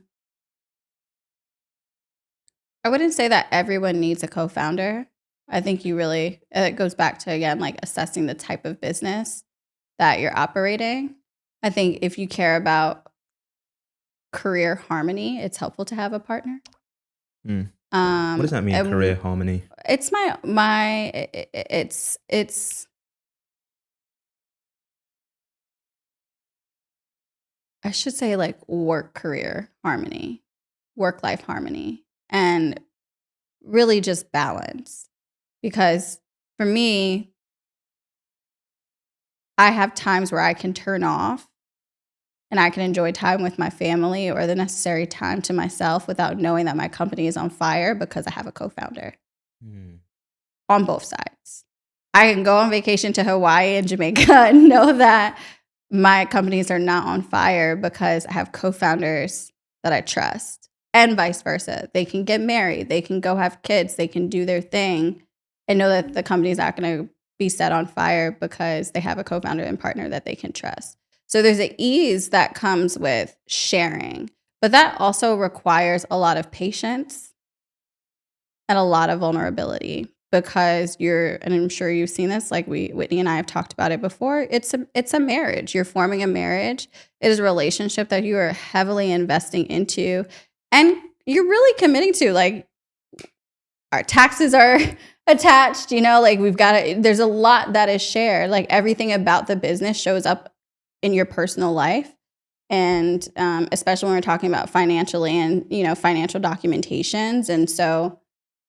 A: wouldn't say that everyone needs a co-founder. I think it goes back to, again, like assessing the type of business that you're operating. I think if you care about career harmony, it's helpful to have a partner.
B: What does that mean, career harmony?
A: It's I should say like work-career harmony, work-life harmony, and really just balance. Because for me, I have times where I can turn off and I can enjoy time with my family or the necessary time to myself without knowing that my company is on fire because I have a co-founder on both sides. I can go on vacation to Hawaii and Jamaica and know that my companies are not on fire because I have co-founders that I trust, and vice versa. They can get married, they can go have kids, they can do their thing and know that the company's not going to be set on fire because they have a co-founder and partner that they can trust. So there's an ease that comes with sharing, but that also requires a lot of patience and a lot of vulnerability, because and I'm sure you've seen this, like Whitney and I have talked about it before, it's a marriage. You're forming a marriage. It is a relationship that you are heavily investing into, and you're really committing to, like, our taxes are attached, like there's a lot that is shared. Like everything about the business shows up in your personal life. And especially when we're talking about financially and, financial documentations. And so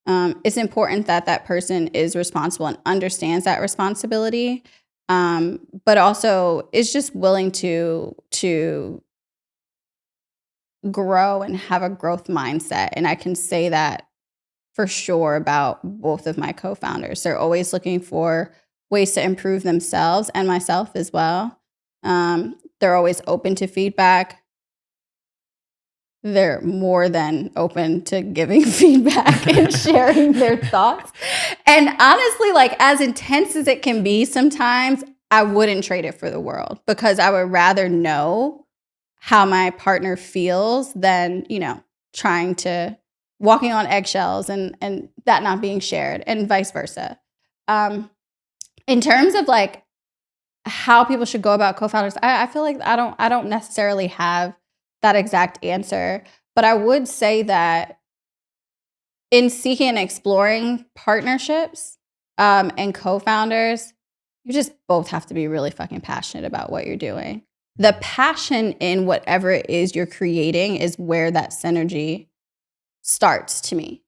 A: it's important that that person is responsible and understands that responsibility, but also is just willing to grow and have a growth mindset. And I can say that for sure about both of my co-founders. They're always looking for ways to improve themselves and myself as well. They're always open to feedback. They're more than open to giving feedback and sharing their thoughts. And honestly, like as intense as it can be sometimes, I wouldn't trade it for the world, because I would rather know how my partner feels than, walking on eggshells and that not being shared, and vice versa. In terms of like how people should go about co-founders, I feel like I don't necessarily have that exact answer, but I would say that in seeking and exploring partnerships and co-founders, you just both have to be really fucking passionate about what you're doing. The passion in whatever it is you're creating is where that synergy starts to me.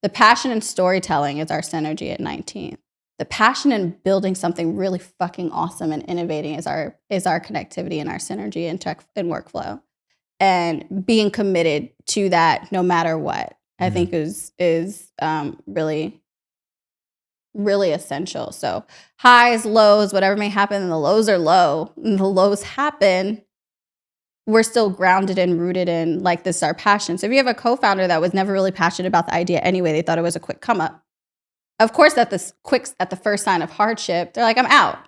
A: The passion in storytelling is our synergy at 19. The passion in building something really fucking awesome and innovating is our connectivity and our synergy in tech and workflow. And being committed to that no matter what, I think is really, really essential. So highs, lows, whatever may happen, and the lows are low, and the lows happen, we're still grounded and rooted in like this is our passion. So if you have a co-founder that was never really passionate about the idea anyway, they thought it was a quick come up. Of course, at the first sign of hardship, they're like, I'm out.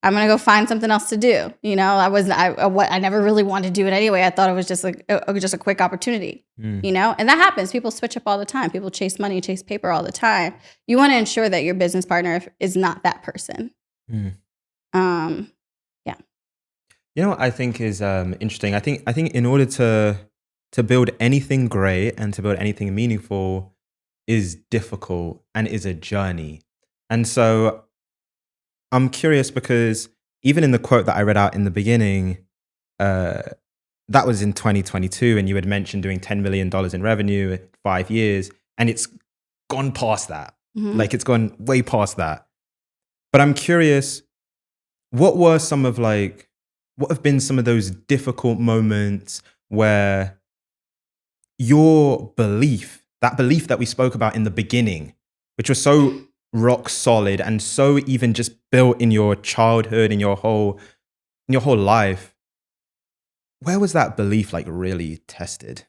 A: I'm gonna go find something else to do. I never really wanted to do it anyway. I thought it was just like just a quick opportunity. And that happens. People switch up all the time. People chase money, chase paper all the time. You want to ensure that your business partner is not that person. Yeah.
B: You know what I think is interesting? I think in order to build anything great and to build anything meaningful is difficult and is a journey. And so I'm curious because even in the quote that I read out in the beginning, that was in 2022, and you had mentioned doing $10 million in revenue in 5 years, and it's gone past that. Like it's gone way past that. But I'm curious, what have been some of those difficult moments where your belief, that belief that we spoke about in the beginning, which was so rock solid and so even just built in your childhood, in your whole life, where was that belief like really tested?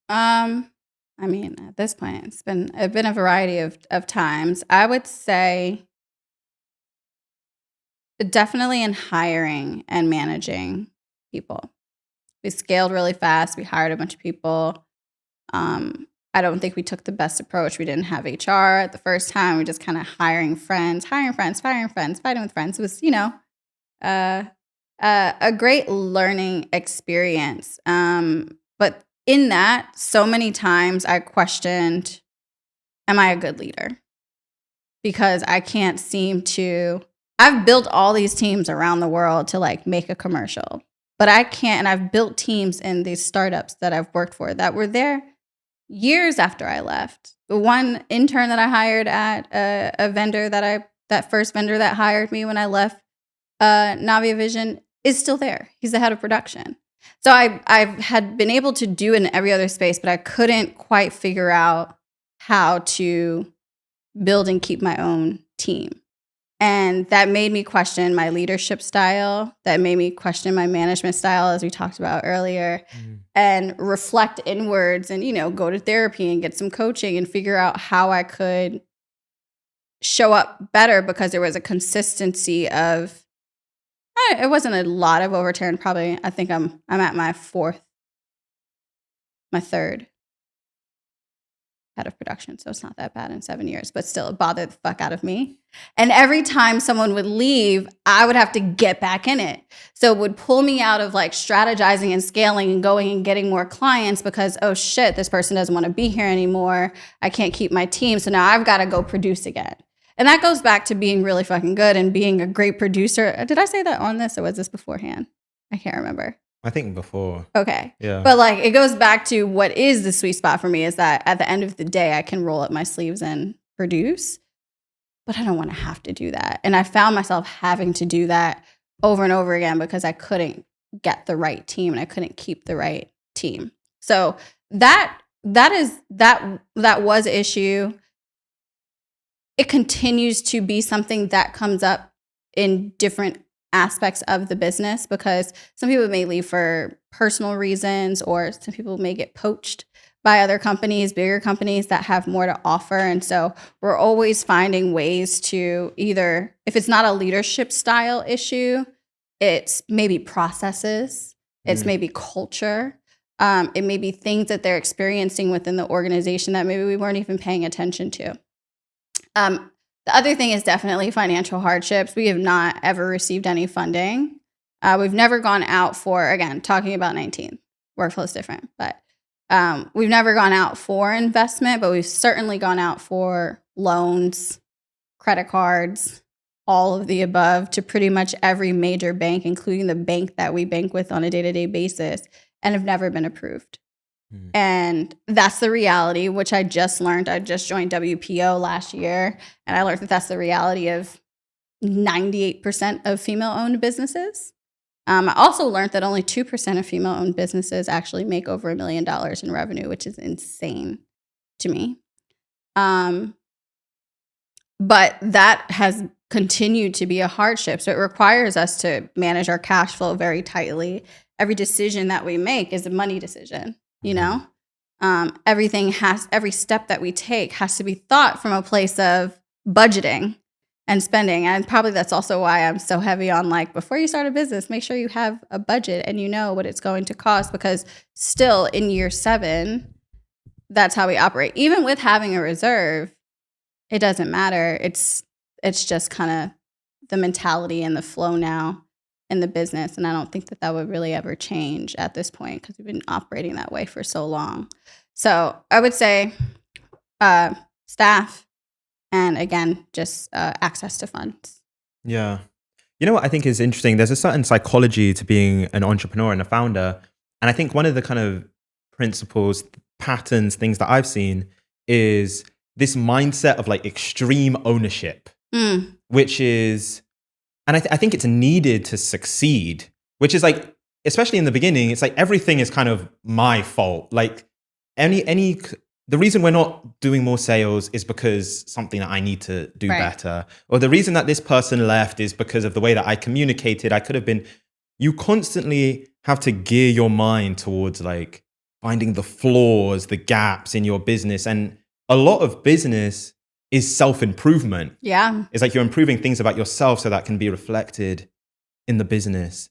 A: I mean, at this point, it's been a variety of times. I would say definitely in hiring and managing people. We scaled really fast. We hired a bunch of people. I don't think we took the best approach. We didn't have HR at the first time. We just kind of hiring friends, fighting with friends. It was, a great learning experience. But in that, so many times I questioned, am I a good leader? Because I can't seem to, I've built all these teams around the world to like make a commercial, but I can't. And I've built teams in these startups that I've worked for that were there years after I left. The one intern that I hired at a vendor that first vendor that hired me when I left Navia Vision is still there. He's the head of production. So I had been able to do it in every other space, but I couldn't quite figure out how to build and keep my own team. And that made me question my leadership style. That made me question my management style, as we talked about earlier, and reflect inwards and, go to therapy and get some coaching and figure out how I could show up better, because there was a consistency of, it wasn't a lot of overturn. Probably, I think I'm at my third head of production. So it's not that bad in 7 years, but still it bothered the fuck out of me. And every time someone would leave, I would have to get back in it. So it would pull me out of like strategizing and scaling and going and getting more clients because, oh shit, this person doesn't want to be here anymore. I can't keep my team. So now I've got to go produce again. And that goes back to being really fucking good and being a great producer. Did I say that on this or was this beforehand? I can't remember.
B: I think before.
A: Okay.
B: Yeah.
A: But like it goes back to what is the sweet spot for me is that at the end of the day, I can roll up my sleeves and produce, but I don't want to have to do that. And I found myself having to do that over and over again because I couldn't get the right team and I couldn't keep the right team. So that was an issue. It continues to be something that comes up in different aspects of the business because some people may leave for personal reasons or some people may get poached by other companies, bigger companies that have more to offer. And so we're always finding ways to either, if it's not a leadership style issue, it's maybe processes, it's maybe culture. It may be things that they're experiencing within the organization that maybe we weren't even paying attention to. The other thing is definitely financial hardships. We have not ever received any funding. We've never gone out for, again, talking about 19, workflow is different, but we've never gone out for investment, but we've certainly gone out for loans, credit cards, all of the above to pretty much every major bank, including the bank that we bank with on a day-to-day basis, and have never been approved. And that's the reality, which I just learned. I just joined WPO last year, and I learned that that's the reality of 98% of female-owned businesses. I also learned that only 2% of female-owned businesses actually make over $1 million in revenue, which is insane to me. But that has continued to be a hardship. So it requires us to manage our cash flow very tightly. Every decision that we make is a money decision, you know? Every step that we take has to be thought from a place of budgeting and spending. And probably that's also why I'm so heavy on, like, before you start a business, make sure you have a budget and you know what it's going to cost, because still in year 7, that's how we operate. Even with having a reserve, it doesn't matter. It's just kind of the mentality and the flow now in the business. And I don't think that would really ever change at this point, because we've been operating that way for so long. So I would say staff, and again, just access to funds.
B: Yeah. You know what I think is interesting? There's a certain psychology to being an entrepreneur and a founder. And I think one of the kind of principles, patterns, things that I've seen is this mindset of like extreme ownership, which is, and I think it's needed to succeed, which is like, especially in the beginning, it's like everything is kind of my fault. Like the reason we're not doing more sales is because something that I need to do better. Or the reason that this person left is because of the way that I communicated. I could have been, you constantly have to gear your mind towards like finding the flaws, the gaps in your business. And a lot of business is self-improvement.
A: Yeah.
B: It's like you're improving things about yourself so that can be reflected in the business.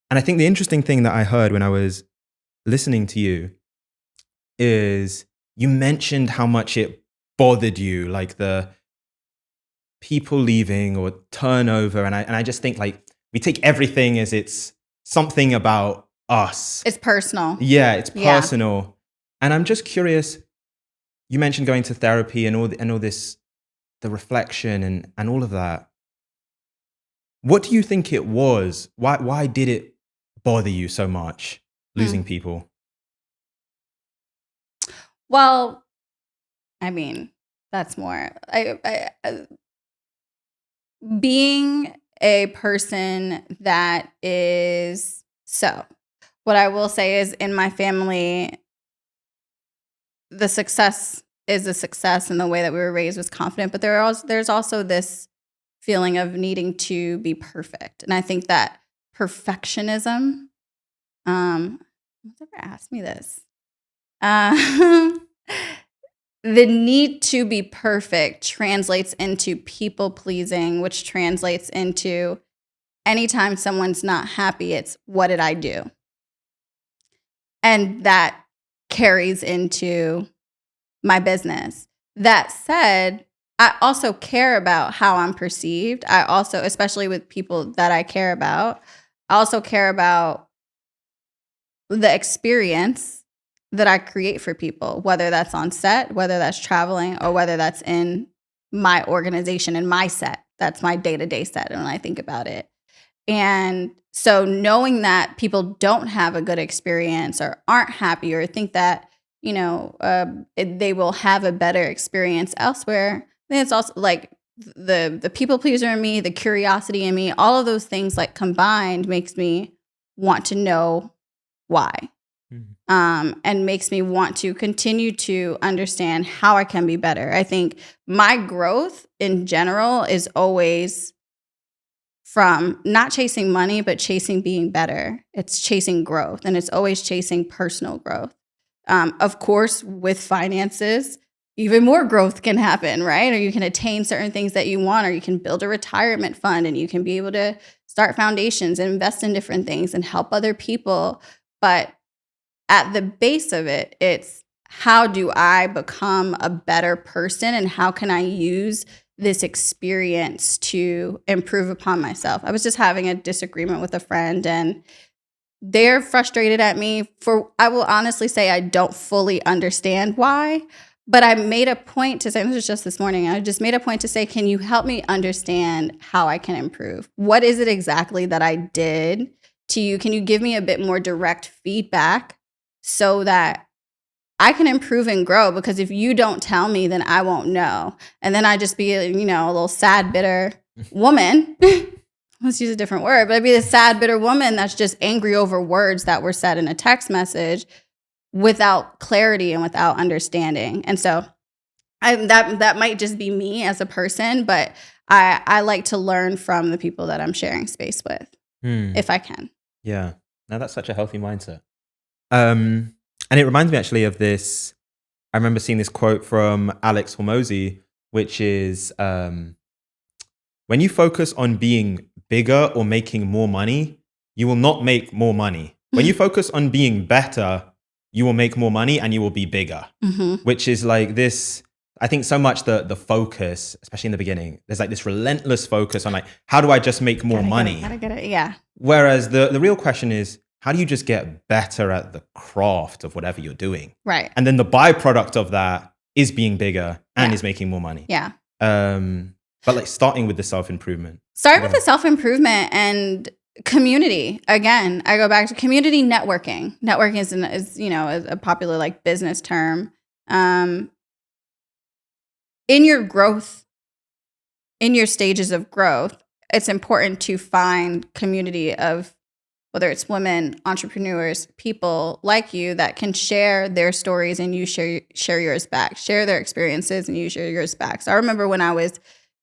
B: And I think the interesting thing that I heard when I was listening to you is you mentioned how much it bothered you, like the people leaving or turnover. And I just think like we take everything as it's something about us.
A: It's personal.
B: Yeah, it's personal. Yeah. And I'm just curious, you mentioned going to therapy and all this, the reflection and all of that. What do you think it was? Why did it bother you so much, losing people?
A: Well, I mean, that's more being a person that is, so what I will say is, in my family, the success is a success, and the way that we were raised was confident, but there's also this feeling of needing to be perfect. And I think that perfectionism, who's ever asked me this? The need to be perfect translates into people pleasing, which translates into anytime someone's not happy, it's what did I do? And that carries into my business. That said, I also care about how I'm perceived. I also, especially with people that I care about, I also care about the experience that I create for people, whether that's on set, whether that's traveling, or whether that's in my organization and my set. That's my day-to-day set when I think about it. And so knowing that people don't have a good experience or aren't happy or think that, you know, they will have a better experience elsewhere, then it's also like the people pleaser in me, the curiosity in me, all of those things like combined makes me want to know why. And makes me want to continue to understand how I can be better. I think my growth in general is always from not chasing money, but chasing being better. It's chasing growth, and it's always chasing personal growth. Of course, with finances, even more growth can happen, right? Or you can attain certain things that you want, or you can build a retirement fund and you can be able to start foundations and invest in different things and help other people. But at the base of it, it's how do I become a better person and how can I use this experience to improve upon myself? I was just having a disagreement with a friend and they're frustrated at me for, I will honestly say I don't fully understand why, but I made a point to say, this was just this morning, I just made a point to say, can you help me understand how I can improve? What is it exactly that I did to you? Can you give me a bit more direct feedback so that I can improve and grow? Because if you don't tell me, then I won't know. And then I just be, a little sad, bitter woman. Let's use a different word, but I'd be a sad, bitter woman that's just angry over words that were said in a text message without clarity and without understanding. And so that might just be me as a person, but I like to learn from the people that I'm sharing space with, if I can.
B: Yeah. Now that's such a healthy mindset. And it reminds me actually of this. I remember seeing this quote from Alex Hormozy, which is, when you focus on being bigger or making more money, you will not make more money. When you focus on being better, you will make more money and you will be bigger, which is like this. I think so much the focus, especially in the beginning, there's like this relentless focus on like, how do I just make more money?
A: Gotta get it, yeah.
B: Whereas the real question is, how do you just get better at the craft of whatever you're doing?
A: Right.
B: And then the byproduct of that is being bigger and is making more money.
A: Yeah.
B: But like starting with the self-improvement.
A: Starting with the self-improvement and community. Again, I go back to community networking. Networking is a popular like business term. In your growth, in your stages of growth, it's important to find community of whether it's women, entrepreneurs, people like you that can share their stories and you share yours back, share their experiences and you share yours back. So I remember when I was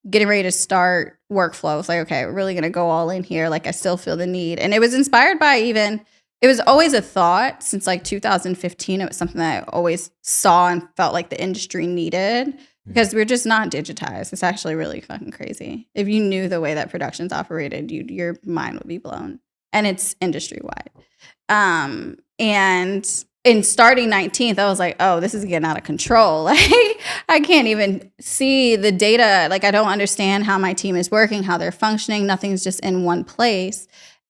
A: getting ready to start workflow, I was like, okay, we're really going to go all in here. Like I still feel the need. And it was inspired by it was always a thought since like 2015. It was something that I always saw and felt like the industry needed because we're just not digitized. It's actually really fucking crazy. If you knew the way that productions operated, your mind would be blown. And it's industry wide. And in starting 19th, I was like, oh, this is getting out of control. Like, I can't even see the data. Like, I don't understand how my team is working, how they're functioning. Nothing's just in one place.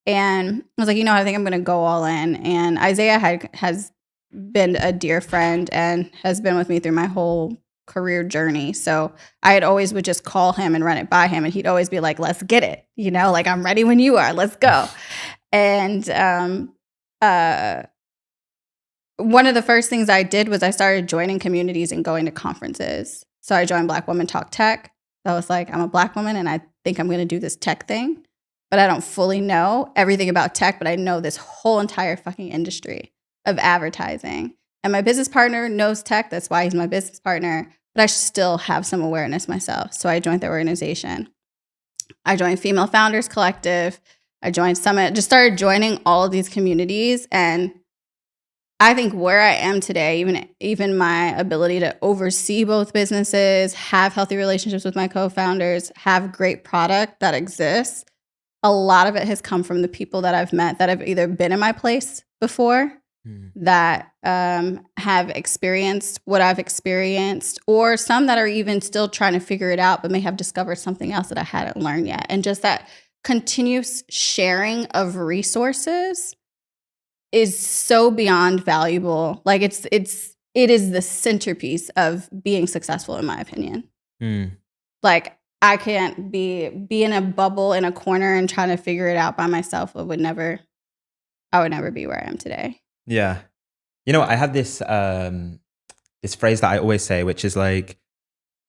A: And I was like, I think I'm going to go all in. And Isaiah has been a dear friend and has been with me through my whole career journey. So I had always would just call him and run it by him. And he'd always be like, let's get it. Like, I'm ready when you are. Let's go. And one of the first things I did was I started joining communities and going to conferences. So I joined Black Women Talk Tech. I was like, I'm a Black woman and I think I'm going to do this tech thing, but I don't fully know everything about tech, but I know this whole entire fucking industry of advertising. And my business partner knows tech. That's why he's my business partner, but I still have some awareness myself. So I joined the organization. I joined Female Founders Collective. I joined Summit, just started joining all of these communities. And I think where I am today, even my ability to oversee both businesses, have healthy relationships with my co-founders, have great product that exists, a lot of it has come from the people that I've met that have either been in my place before, that have experienced what I've experienced, or some that are even still trying to figure it out, but may have discovered something else that I hadn't learned yet. And just that continuous sharing of resources is so beyond valuable. Like it is the centerpiece of being successful, in my opinion. Like I can't be in a bubble in a corner and trying to figure it out by myself. I would never be where I am today.
B: Yeah. I have this this phrase that I always say, which is like,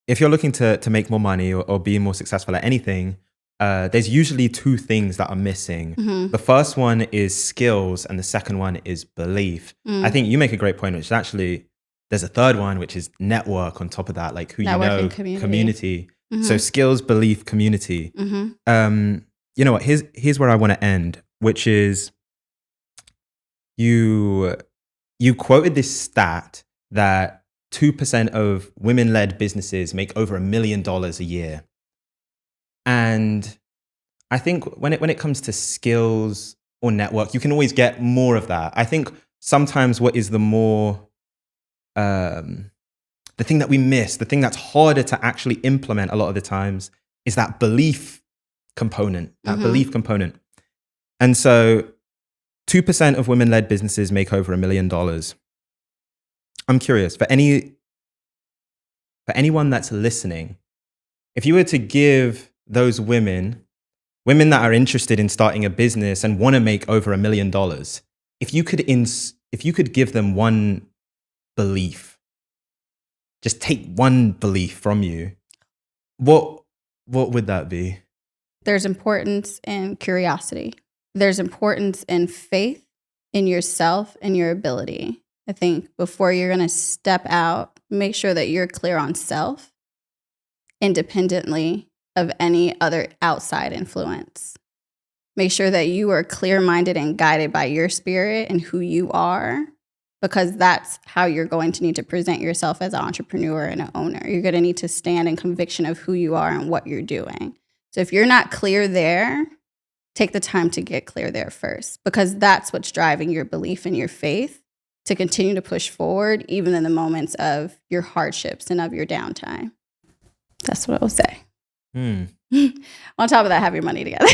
B: if you're looking to make more money or be more successful at anything, there's usually two things that are missing. The first one is skills and the second one is belief. I think you make a great point, which is actually, there's a third one, which is network on top of that, like who
A: Network
B: you know,
A: community.
B: community. So skills, belief, community. You know what, here's where I want to end, which is you you quoted this stat that 2% of women-led businesses make over $1 million a year. And I think when it comes to skills or network, you can always get more of that. I think sometimes what is the more, the thing that we miss, the thing that's harder to actually implement a lot of the times is that belief component, And so 2% of women-led businesses make over $1 million. I'm curious, for anyone that's listening, if you were to give those women that are interested in starting a business and want to make over $1 million, if you could give them one belief, just take one belief from you, what would that be?
A: There's importance in curiosity. There's importance in faith in yourself and your ability. I think before you're going to step out, make sure that you're clear on self independently of any other outside influence. Make sure that you are clear-minded and guided by your spirit and who you are, because that's how you're going to need to present yourself as an entrepreneur and an owner. You're going to need to stand in conviction of who you are and what you're doing. So if you're not clear there, take the time to get clear there first, because that's what's driving your belief and your faith to continue to push forward, even in the moments of your hardships and of your downtime. That's what I will say. On top of that, have your money together.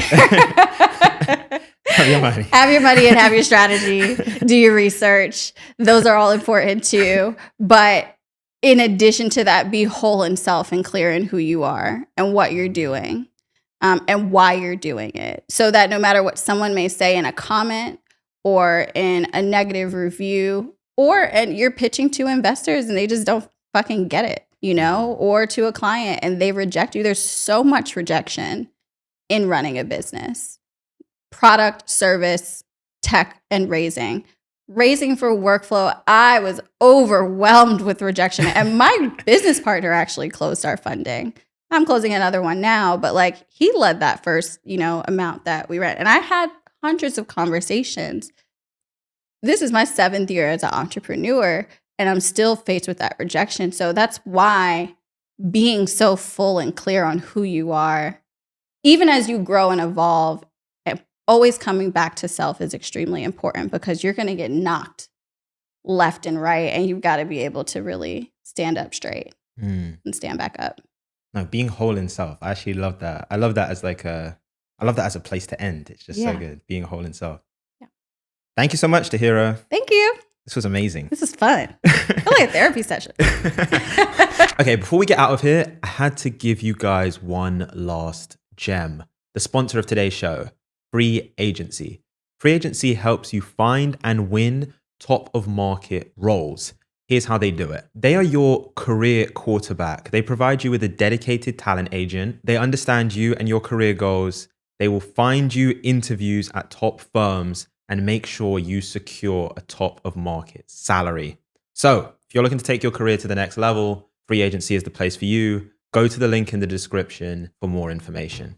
B: Have your money.
A: Have your money and have your strategy. Do your research. Those are all important too. But in addition to that, be whole in self and clear in who you are and what you're doing, and why you're doing it. So that no matter what someone may say in a comment or in a negative review, and you're pitching to investors and they just don't fucking get it, or to a client and they reject you. There's so much rejection in running a business. Product, service, tech, and raising. Raising for workflow, I was overwhelmed with rejection. And my business partner actually closed our funding. I'm closing another one now, but he led that first, amount that we ran. And I had hundreds of conversations. This is my 7th year as an entrepreneur, and I'm still faced with that rejection. So that's why being so full and clear on who you are, even as you grow and evolve, always coming back to self is extremely important, because you're going to get knocked left and right, and you've got to be able to really stand up straight and stand back up.
B: No, being whole in self. I actually love that. I love that as a place to end. It's just so good. Being whole in self. Yeah. Thank you so much, Tahira.
A: Thank you.
B: This was amazing.
A: This is fun. I feel like a therapy session.
B: Okay, before we get out of here, I had to give you guys one last gem. The sponsor of today's show, Free Agency. Free Agency helps you find and win top of market roles. Here's how they do it. They are your career quarterback. They provide you with a dedicated talent agent. They understand you and your career goals. They will find you interviews at top firms and make sure you secure a top of market salary. So if you're looking to take your career to the next level, Free Agency is the place for you. Go to the link in the description for more information.